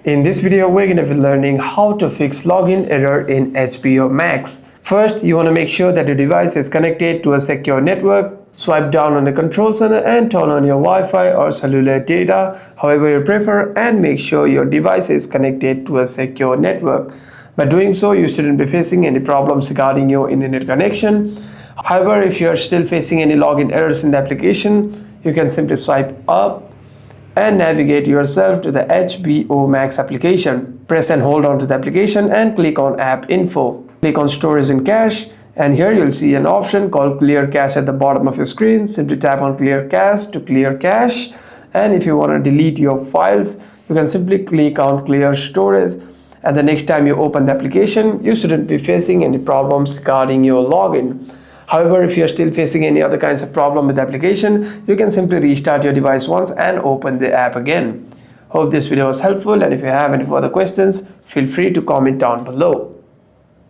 In this video, we're going to be learning how to fix login error in HBO Max. First, you want to make sure that your device is connected to a secure network. Swipe down on the control center and turn on your Wi-Fi or cellular data, however you prefer, and make sure your device is connected to a secure network. By doing so, you shouldn't be facing any problems regarding your internet connection. However, if you are still facing any login errors in the application, you can simply swipe up and navigate yourself to the HBO Max application. Press and hold on to the application and click on App Info. Click on Storage and Cache, and here you'll see an option called Clear Cache at the bottom of your screen. Simply tap on Clear Cache to clear cache, and if you want to delete your files, you can simply click on Clear Storage. And the next time you open the application, you shouldn't be facing any problems regarding your login. However, if you're still facing any other kinds of problem with the application, you can simply restart your device once and open the app again. Hope this video was helpful, and if you have any further questions, feel free to comment down below.